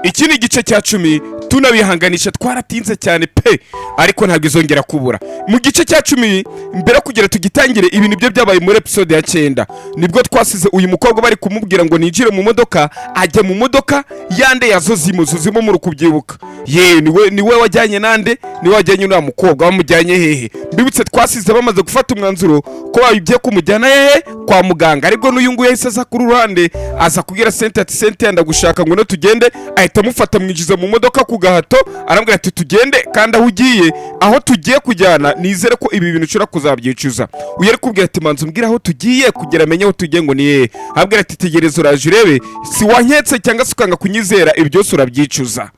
iki ni igice cya 10 tunabihanganisha twaratinze cyane pe ariko ntabwo izongera kubura mu gice cya 10 mbere kugira tugitangire ibintu byo byabaye muri episode ya 9 nibwo twasize uyu mukobwa bari kumubwira ngo ninjire mu modoka ajya mu modoka yande yazo zimo muri kubyibuka ye niwe wajyanye nande niwe wajyanye na mukobwa bamujyanye hehe mbibutse twasize bamaze gufata umwanzuro ko bayigiye kumujyana hehe kwa muganga ariko n'uyu nguyu yahise aza kuri ruhande aza kugira Sente ati Sente yanda gushaka ngo no tugende ahita mufata mwinjiza mu modoka ku gahato arambwira ati tugende kandi aho ugiye aho tugiye kujyana nizere ko ibi bintu ushobora kuzabyicuza uyari kubwira ati manzi umbwira aho tugiye kugera menye aho tugiye ngo ni hehe abwira ati tegereza uraje urebe si wanketse cyangwa se ukanga kunyizera ibyo urabyicuza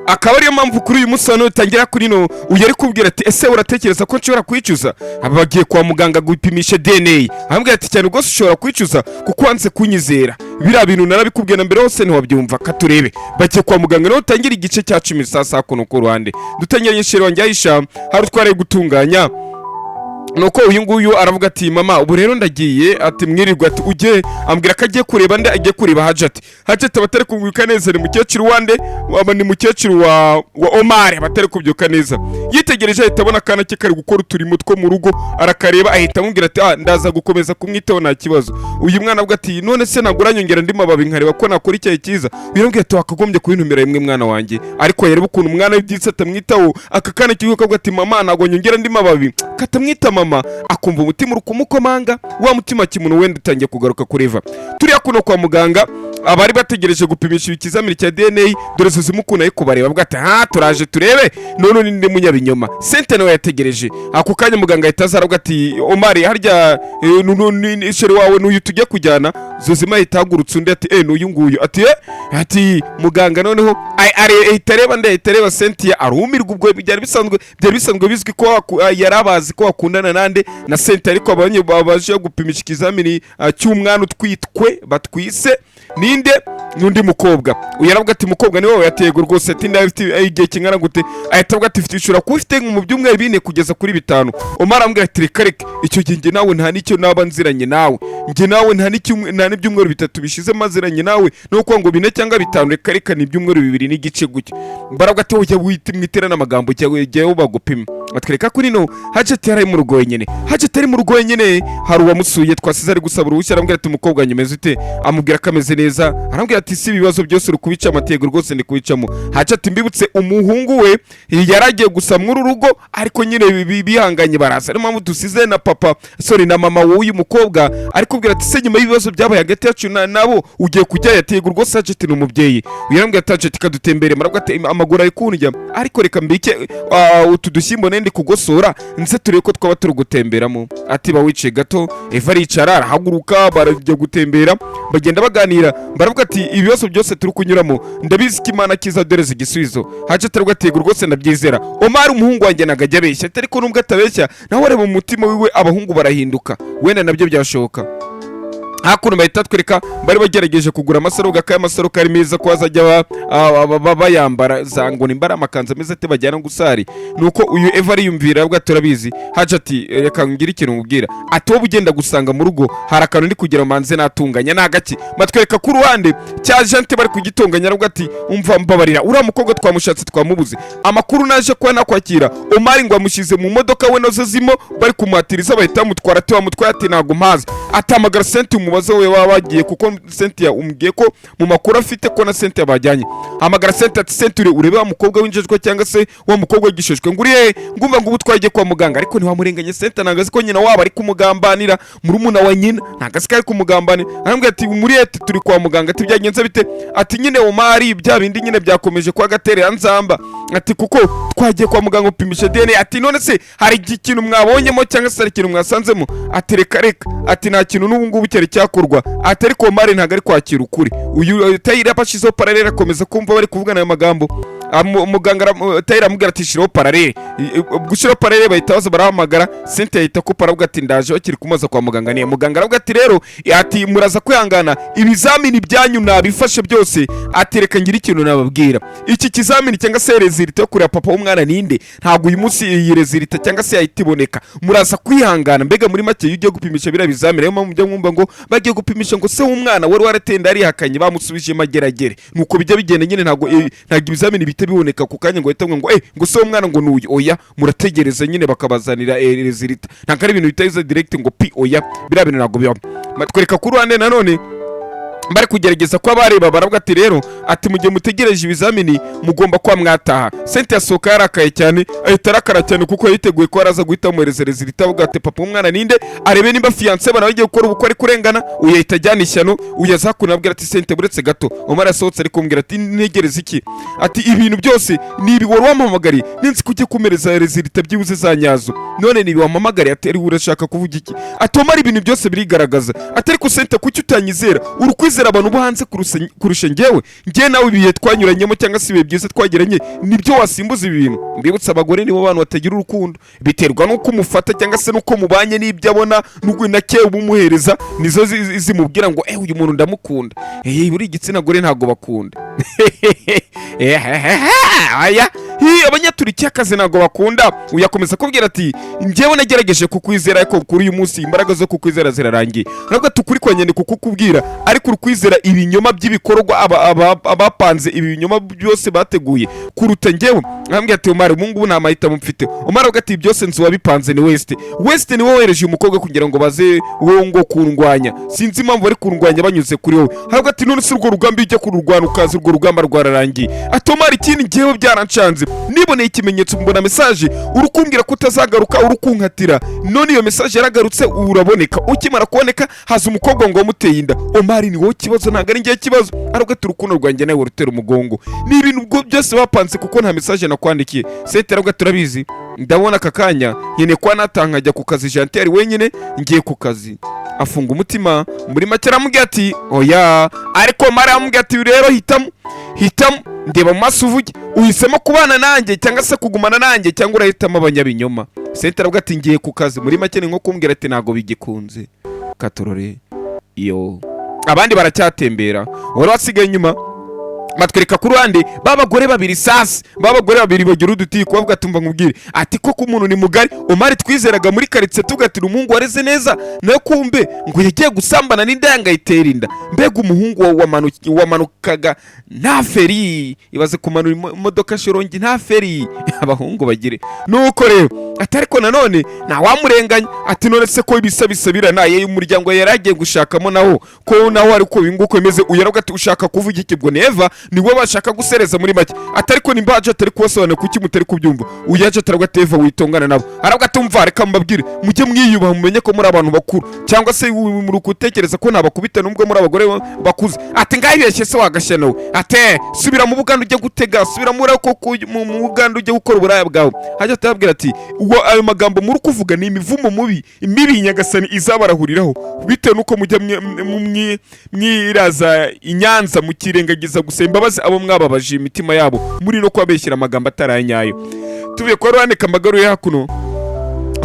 akaba ariyo mpamvu kuri uyu munsi hano utangira kuri no uyari kubwira ati ese uratekereza ko nshobora kwicuza aba bagiye kwa muganga gupimisha DNA ambwira ati cyane rwose ushobora kwicuza kuko wanze kunyizera bira bintu narabikubwiye na mbere hose ntiwabyumva katurebe bagiye kwa muganga no utangira igice cya 10 sasa kuno ku ruhande dutangiranye shero wanjye Aisha hari tware gutunganya nuko uyu nguyu aravuga ati mama ubu rero ndagiye ati mwirirwa ati ujye ambwira ko agiye kureba nde agiye kureba Hajati abatari kubyuka neza ni mukecuru wande ni mukecuru wa Omar abatari kubyuka neza yitegereje ahita abona kana cye kari gukora uturimo two mu rugo arakareba ahita amubwira ati ndaza gukomeza kumwitaho nta kibazo uyu mwana avuga ati none se naguranyongera ndi mababi nkareba ko nakora icyayi cyiza uyambwira ati wakagombye kubintumira rimwe mwana wanjye ariko yareba ukuntu umwana w'ibyitse atamwitaho aka kana kivuga ko ati mama nago nyongera ndi mababi katamwita mama akumva umutima urukumukomanga wa mutima kimuntu wenda utangiye kugaruka kureva turiya kuno kwa muganga abari bategereje gupimisha ikizamini cya DNA dore zimukuna yo kubareba avuga ati turaje turebe none ninde munyabinyoma Sente nawe yategereje ako kanya muganga yitazaravuga ati Omar harya ishere wawe n'uyu tujye kujyana zozima yitagurutse undi ati n'uyu nguyu ati muganga noneho itareba Sente arumirwa ubwo byari bisanzwe bizwi ko yarabazi ko wakundana nande na Sente ariko abanye babaje gupimisha ikizamini cy'umwana utwitwe batwise ninde n'undi mukobwa uyaravuga ati mukobwa niwe yatego rwose ati ndafite igihe kingana gute ahita avuga ati fitishura kufite mu byumweru bine kugeza kuri 5 Omar ambwira ati reka icyo gihe nawe nta nicyo naba nziranye nawe nge nawe nta n'ibyumweru 3 bishize maziranye nawe no kwa ngo 4 cyangwa 5 reka ni ibyumweru 2 n'igice gutyo baravuga ati ujya witira n'amagambo cyawe bagupima batwereka kuri no Hajati yari mu rugo nyene Hajati ari mu rugo nyene hari uwamusuye twasize ari gusaba uruhushya arambwira ati umukobwa nyemeze ute amubwira kameze neza arambwira ati si ibibazo byose rukubica amatego rwose ndi kubicamo Hajati mbibutse umuhungu we yaragiye gusamwa urugo ariko nyine bihanganye baraza ari mpamvu dusize na papa na mama w'uyu mukobwa ariko ubwira ati se nyuma y'ibibazo byabaye hagati yacu nabo ugiye kujya yatego rwose Hajati n'umubyeyi uyarambwira ati Hajati kadutembere marabwa ati amaguru ari kunjya ariko reka mbike utudushyimbo ndi kugosora nse tureko ko twaba turi gutemberamo ati bawice gato Eva aricara arahaguruka barajya gutembera bagenda baganira baravuga ati ibibazo byose turi kunyuramo ndabizi ko Imana kiza doreze igisubizo Hajati ariko atego rwose ndabyizera Omar umuhungu wanjye nagajya abeshya ariko nubwo atabeshya naho areba mu mutima wiwe abahungu barahinduka wenda nabyo byashoboka hakuno bahita twereka bari bagerageje kugura amasaro gakaya amasaro kari meza ko azajya bayambara zango nimbara amakanza meza ate bajyana gusari nuko uyu Eva yumvira bwa turabizi Hajati reka ngira ikintu mubwira ati wowe ugenda gusanga mu rugo hari akantu ndi kugira manze natunganya nagaki matwereka ku ruhande cya Jante bari kugitunganya nabwo ati umva mbabarira uriya mukobwa twamushatse twamubuze amakuru naje kwa nakwakira Omar ngo amushize mu modoka we noze zimo bari kumwatiriza bahita mutwara ati wamutwaye ati nago mpaza atamagara Sente umubazo we wabagiye kuko Sente umubwiye ko mu makuru afite ko na Sente bajyanye hamagara Sente ati Sente urebe wa mukobwa winjejwe cyangwa se wa mukobwa wigishejwe nguriye ngumva ngo ubutwaye kwa muganga ariko ntiwamurenganye Sente nagazi ko nyina waba ari kumugambanira murumuna wa nyina nagazi kari kumugambanira arambwira ati muri ete turi kwa muganga ati byagenze bite ati nyine Omar bya bindi nyine byakomeje kwa gatere anzamba ati kuko twagiye kwa muganga upimisha DNA ati none se hari ikintu mwabonyemo cyangwa se hari ikintu mwasanzemo ati reka ati nta kintu n'ubu ngubu cyari cyakorwa ati ariko Omar ntago ari kwakira ukuri uyu tayira pashizo paralele akomeza kumva bari kuvugana ayo magambo muganga Tayira amubwira ati shiraho paralele. Gushiraho paralele bahita baza barahamagara, Cynthia ahita ko paravuga ati ndaje bakiri kumaza kwa muganga. Niye muganga aravuga ati rero ati muraza kwihangana ibizamini byanyu nabifashe byose, ati reka ngira ikintu nababwira. Iki kizamini cyangwa se result yo kureba papa w'umwana ninde, ntabwo uyu munsi iyi result cyangwa se yahita iboneka. Muraza kwihangana, mbega muri make iyo ugiye gupimisha bira bizamini rero mujya mwumva ngo bagiye gupimisha ngo se w'umwana wari waratenda ari hakanye bamusubije mageragere. Nuko bijya bigenda nyine, ntabwo ibizamini bite biboneka ku kanya ngo ahita ngo ngo se w'umwana ngo nuyu. Oya, murategereza nyine bakabazanira result. Ntabwo ari ibintu bitayiza direct ngo pi oya, bira bintu ntabwo biba. Matwereka ku ruhande nanone bari kugerageza ko abareba baravuga ati rero ati mu gihe mutegereje ibizamini mugomba kwa mwataha. Cynthia asohoka yarakaye cyane, ahita arakara cyane kuko yiteguye ko araza guhita muhereza result. Avuga ati papa umwana ninde, arebe nimba fiance bana bagiye gukora ubukwe ari kurengana. Uyu ahita ajyana ishyano, uyu azakuna abwira ati Cynthia buretse gato. Omar asohotse ariko kumbwira ati ntegereza iki, ati ibintu byose nibi wari wampamagariye ninzi kujye kumereza result byibuze za nyazo, none nibi wampamagariye ati ari urashaka kuvuga iki. Ati Omar ibintu byose birigaragaza, ati ariko Cynthia kuki utanyizera, urukwizera abantu bo hanze kurusha njyewe nawe ibihe twanyuranyemo cyangwa se ibihe byiza twagiranye nibyo wasimbuza ibintu. Mbibutsa abagore nibo bantu batagira urukundo, biterwa nuko umufata cyangwa se nuko mubanye n'ibyo abona n'ubwo nake ubumuhereza nizo zimubwira ngo uyu muntu ndamukunda. Buri igitsina gore ntago bakunda. Aya abanyaturikiye akazi ntago bakunda. Uyakomeza kubwira ati njyewe nagerageje kukwizera ariko kuri uyu munsi imbaraga zo kukwizera zirarangiye. Ntabwo tukuri kwanyene kukubwira ariko urukwizera ibinyoma by'ibikorwa abapanze ibinyoma byose bateguye kuruta njyewe. Nkambwira ati Omar Mungu nta mahitamo mfite. Omar ugati byose nzi wabipanze ni West ni wowe wereje umukobwa kugira ngo baze wowe ngo kurungwanya. Sinzi impamvu bari kurungwanya banyuze kuri wowe. Ntabwo ati none si urwo rugamba ujya kururwana ukaza urwo rugamba rwararangiye. Ati Omar ikindi njyewe byarancanze, niboneye ikimenyetso mbona message urukumbwira ko utazagaruka urukunkatira, none iyo message yaragarutse uraboneka. Ukimara kuboneka haza umukobwa ngo wamuteye inda. Omar ni wowe kibazo ntabwo ari njye kibazo, ariko urukundo rwanjye nawe rutera umugongo. Ni ibintu ubwo byose bapanze kuko nta message nakwandikiye. Sete arabwo turabizi, ndabona aka kanya nyine kwa natangajya ku kazi. Jantier wenyine ngiye ku kazi. Afunga umutima muri make aramubwira ati oya, ariko Mara aramubwira ati rero hitamo ndeba mu maso uvuge, uhisemo kubana nanjye cyangwa se kugumana nanjye cyangwa urahitamo abanyabinyoma. Sete arabwo ati ngiye ku kazi. Muri make ni nko kumbwira ati ntago bigikunze katorore iyo abandi baracyatembera. Wari wasigaye nyuma matwereka ku ruhande babagore babiri sasa, babagore babiri bagira udutiko bavuga tumva nkubwire ati koko umuntu ni mugari. Omar twizeraga muri karitsiye tugatira umuhungu wareze neza nayo kumbe ngo yagiye gusambana n'indanga itera inda. Mbega umuhungu wamanukaga nta feri, ibaze kumanura imodoka shorongi nta feri abahungu bagire. Nuko rero atariko nanone nta wamurenganya ati none se ko ibisabisabira naye umuryango yaragiye gushakamo naho ko naho ariko binguko imeze. Uyaravuga ati ushaka kuvuga iki bwo neva niwe bashaka gusereza muri make. Atariko nimbaje atari kubasobanura kuki mutari kubyumva. Uyaje atarabwa teva witongana nabo arabwa tumva reka mbabwire mujye mwiyubaha mumenye ko muri abantu bakuru cyangwa se muri kutekereza ko nabakubita nubwo muri abagore bakuze. Ati ngayibeshye se wagashya nawe ate subira mu Buganda ujye gutega, subira muri ko mu Buganda ujye gukora uburaya bwawe. Haje atabwira ati ayo magambo muri kuvuga ni imivumo mubi imibi Nyagasani izabarahuriraho bitewe nuko mujya mwiraza inyanza mukirengagiza gusa imbabazi abo mwababaje imitima yabo muri no kwabeshyira amagambo ataranyayo. Tubiye ko rwaneka amagaruye hakuno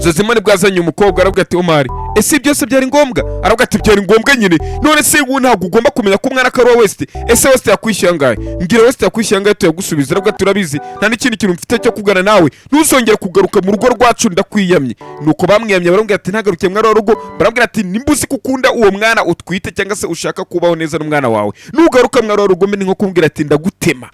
Zozimane bwazanye umukobwa aravuga ati Omar ese byose byari ngombwa? Aravuga ati byari ngombwa nyine. None se ubu ntabwo ugomba kumenya ko umwana akaruwa West. Ese West yakwishyira ngaye? Ngira West yakwishyira ngaye tuyagusubiza. Aravuga turabizi nta n'ikindi kintu mfite cyo kugana nawe, ntuzongere kugaruka mu rugo rwacu ndakwiyamye. Nuko bamwiyamye barambwira ati ntagaruke mwana rugo. Barambwira ati nimbuzi kukunda uwo mwana utwite cyangwa se ushaka kubaho neza n'umwana wawe, nugaruka mwana rugo mbe ni nko kumbwira ati ndagutema.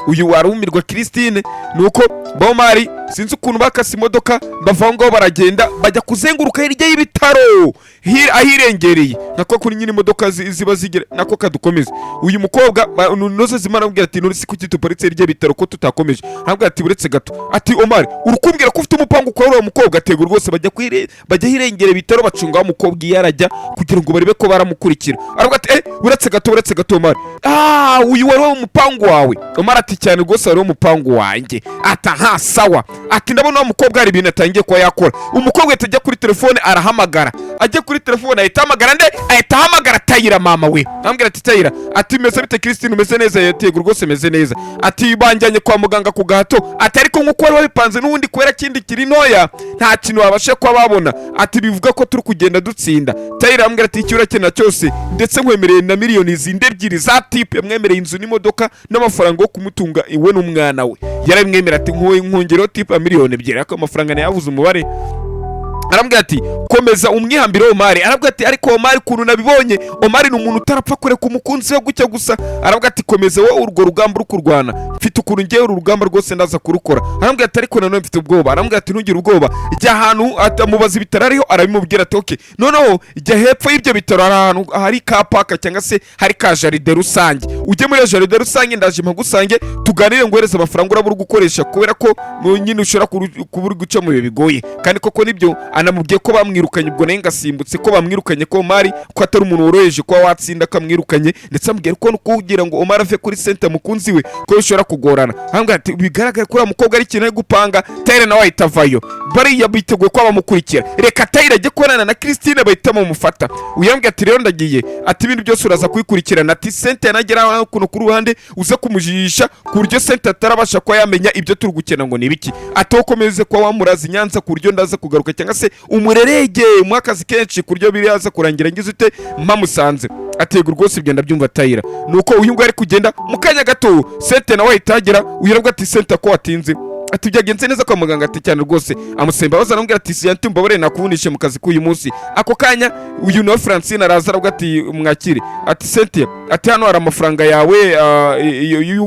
Uyu warumirwa Christine. Nuko Omar sinzi ukuntu bakase imodoka bavangaho baragenda bajya kuzenguruka hirya y'ibitaro ahirengereye nako kuri nyine imodoka ziba zigera nako kadukomeza. Uyu mukobwa noze zimana ambwira ati none sikuki tuparitse hirya y'ibitaro ko tutakomeje. Ambwira ati buretse gato ati Omar urukumbwira ko ufite umupango kwa uwo mukobwa atego rwose bajya hirengere ibitaro bacunga umukobwa yarajya kugira ngo barebe ko baramukurikira. Aravuga ati buretse gato Omar uyu wari umupango wawe. Omar ati cyane rwose wari umupango wanjye. Ata sawa ati ndabona uwo mukobwa hari ibintu atangiye kuba yakora. Umukobwa yatajya kuri telefone arahamagara ajye kuri telefone ahita hamagara nde, ahita hamagara Tayira mama we. Ambwira ati Tayira, ati meze bite Christine, umeze neza? Yego rwose meze neza. Ati banjyanye kwa muganga ku gahato. Ati ariko nkuko wari wabipanze n'ubundi kubera kindi kiri ntoya nta kintu wabashe kwa babona. Ati bivuga ko turi kugenda dutsinda. Tayira ambwira ati icyo urakena cyose ndetse nkwemereye na miliyoni zindi ebyiri za tip, yamwemereye inzu n'imodoka n'amafaranga yo kumutunga iwe n'umwana we. Yaramwemera ati nkongeraho tip ya miliyoni ebyiri, ariko amafaranga ntiyavuze umubare. Arambwira ati komeza umwihambiro Omari. Arambwira ati ariko Omari kuntu nabibonye, Omari ni umuntu utarapfa kureka umukunzi we gutya gusa. Arambwira ati komeza wowe urwo rugamba rukurwana, mfite ukuntu ngiye uru rugamba rwose ndaza kurukora. Arambwira ati ariko nanone mfite ubwoba. Arambwira ati ntugire ubwoba, jya ahantu atamubaza ibitaro ariho, arabimubwira ati okay noneho jya hepfo y'ibyo bitaro ahantu hari ka paka cyangwa se hari ka jaride rusange, ujye muri jaride rusange ndaje mpagusange tuganire nguhereze amafaranga urabura gukoresha kubera ko nyine ushobora kubura guca mu bigoye. Kandi koko nibyo anamubwiye ko bamwirukanye, ubwo naye ngasimbutse ko bamwirukanye ko Omari ko atari umuntu woroheje ko watsinda kamwirukanye, ndetse amubwira ko kugira ngo Omari ave kuri center mukunzi we ko bishobora kugorana. Hambwa ati bigaragara ko mukobwa ari ikintu ari gupanga. Tayira nawe ahitavayo, bari yabiteguye ko bamukurikira, reka Tayira ajye korana na Christine bahita mumufata. Uyambwira ati rero ndagiye, ati ibintu byose uraza kubikurikirana, ati center yanagera kuno ku ruhande uze kumujisha ku buryo center atarabasha ko yamenya ibyo turi gukena ngo nibiki. Atokomeze kwa wamurazi Nyanza ku buryo ndaza kugaruka cyangwa se umurerege mu akazi kenshi ku buryo biraza kurangira ngize ute mpamusanze. Atego rwose ibyo ndabyumva Tayira. Nuko uyu ngo ari kugenda mu kanya gato center nawe ahitagera. Uyirabwa ati center ko watinze, ati byagenze neza kwa muganga. Ati cyane rwose amusemba baza arambwira ati siyanti mbabare nakubunishe mu kazi k'uyu munsi. Ako kanya uyu no Francine araza arabwa ati mwakire. Ati Cynthia, ati hano hari amafaranga yawe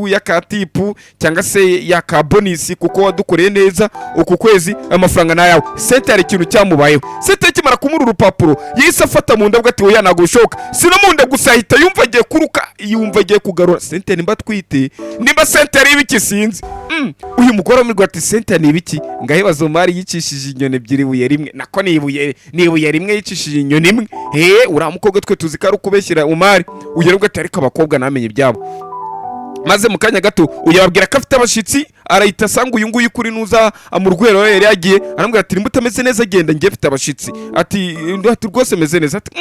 yakatipu cyangwa se yakabonisi kuko wadukoreye neza uku kwezi, amafaranga na yawe. Cynthia hari ikintu cyamubayeho. Cynthia kimara kumura urupapuro yise afata mu ndabwa ati oya nago ushoka sino mu nda gusa ahita yumva agiye kuruka, yumva agiye kugarura. Cynthia nimba twite nimba Cynthia ari ibiki sinzi. Uyu mugore amubwira ati Cynthia ni ibiki? Ngahibaza Omari yicishije inyoni ebyiri buye rimwe. Nako ni ibuye rimwe yicishije inyoni imwe. Uramukobwa twe tuzi ko ari ukubeshyira Omari. Uyerubwa ati ariko abakobwa namenye ibyabo. Maze mu kanya gato uyababwira ko afite abashitsi, arahita asanga uyu nguyu kuri nuza amurwero yari yagiye. Arambwira ati nimba utameze neza genda, ngiye mfite abashitsi. Ati rwose meze neza. Ati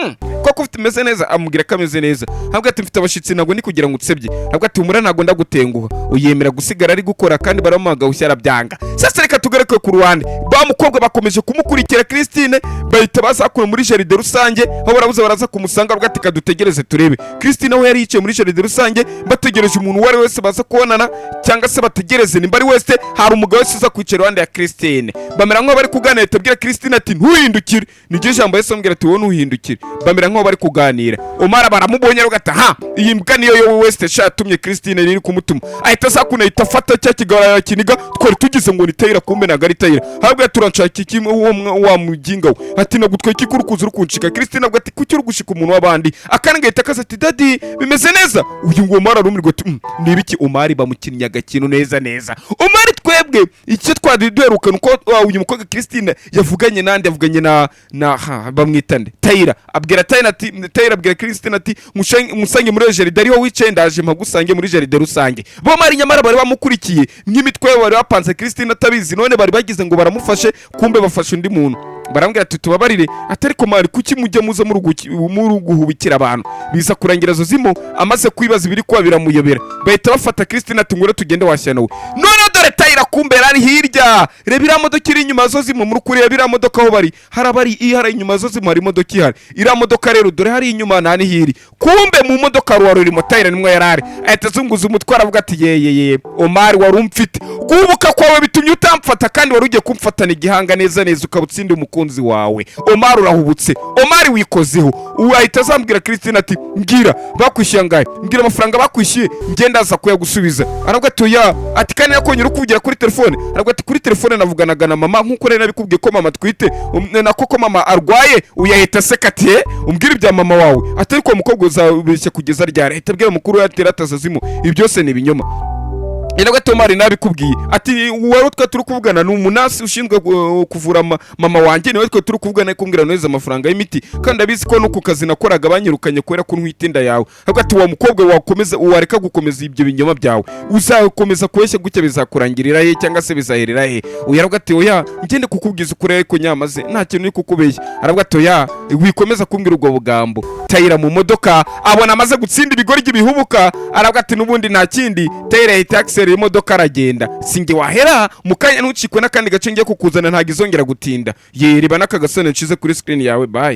koko ufite meze neza? Amubwira ko ameze neza. Arambwira ati mfite abashitsi ntabwo ni kugira ngo utsebye. Arambwira ati umura ntabwo ndagutenguha. Uyemera gusigara ari gukora kandi baramuhaga ushyara byanga. Sasa reka tugaruke ku ruhande. Ba mukobwa bakomeje kumukurikira Christine, bahita bazakura muri jaride rusange aho barabuze baraza kumusanga. Arambwira ati kadutegereze turebe. Christine aho yari yicaye muri jaride rusange bategereje umuntu wari wese baza kubonana cyangwa se bategereze nimba ari wese hari umugabo wese uza kwicara iruhande ya Christine. Bamera nk'aho bari kuganira, tabwira Christine ati ntuhindukire. Niryo jambo yese ambwira ati wowe ntuhindukire. Bamera nk'aho bari kuganira. Omar baramubonye arugata iyi mbwa niyo yo wese shatumye Christine riri kumutuma. Ahita sakuna ahita afata cya kigara kiniga twari tugize ngo ni Tayira, kumbe na gari Tayira. Habwa turanshaka iki wa muginga we. Ati nagutwe iki kurukuza urukunshika. Christine abwa ati kuki urugushika umuntu wabandi. Akanga ahita akaza ati dadi bimeze neza. Uyu ngo Omar arumirwa ati nibiki Omar bamukinnye agakino neza. Omar twebwe icyo twadiduheruka nuko uyu mukobwa Christine yavuganye nande, yavuganye na bamwitande Tayira. Abwira Tayira ati Tayira abwira Christine ati musange muri jaride ariho wicaye ndaje mpagusange muri jaride rusange. Bo Omar nyamara bari bamukurikiye nk'imitwe bari bapanze Christine atabizi, none bari bagize ngo baramufashe kumbe bafashe undi muntu. Barambwira ati tubabarire atari ko Mari kuki mujya muza muri guhubikira abantu. Biza kurangira zo zimo amaze kwibaza ibiri kwa biramuyobera. Bahita bafata Christine ati ngure tugende washyana we. None dore Tayira kumbe ari hirya. Rebira modoka iri inyuma zo zimo muri kuri rebira modoka aho bari harabari ihara inyuma zo zimo hari modoka ihari. Ira modoka rero dore hari inyuma nani hiri. Kumbe mu modoka rwaro rimo Tayira nimwe yarari. Ahita zunguza umutwara avuga ati yeye Omar wari umfite. Kubuka kwawe bitumye utamfata kandi wari ugiye kumfatana igihanga neza ukabutsinda umukunzi wawe. Omar urahubutse. Omar wikozeho. Uhita azambwira Christine ati mbwira bakwishyuye ngaye. Mbwira amafaranga bakwishyuye ngenda aza kuyagusubiza. Arabwa ati ya ati kandi yakonyera ukuvugira kuri telefone. Arabwa ati kuri telefone navuganaga na mama nkuko rero nabikubwiye ko mama twite nako ko mama arwaye. Uyahita sekati umbwira ibya mama wawe. Atari ko mukobwa uzabeshya kugeza ryari. Ahita abwira mukuru yatera atazazimo. Ibi byose ni ibinyoma. Yaraga Tomari nabikubwiye ati wari twa turi kuvugana n'umunasi ushinzwe kuvura mama wanjye niwe twa turi kuvugana kumbwira neza amafaranga y'imiti kandi abizi ko no ku kazi nakoraga banyirukanye kwera ko ntwitinda yawe ahubwo ati wa mukobwa wakomeza uwareka gukomeza ibyo binyoma byawe uzakomeza kubeshya gutya bizakurangirira he cyangwa se bizaherera he uyaraga ati oya ngende kukubwiza ukuri ko nyamaze nta kintu ni kukubeshya aravuga ati oya wikomeza kumbwira ubwo bugambo tayira mu modoka abona amaze gutsinda ibigori gibihubuka aravuga ati nubundi nta kindi tayira itaxi imodoka aragenda singe wahera mukanya ntucikwe n'akandi gace ngiye kukuzana ntago izongera gutinda yereba n'akagasone nshize kuri screen yawe bye.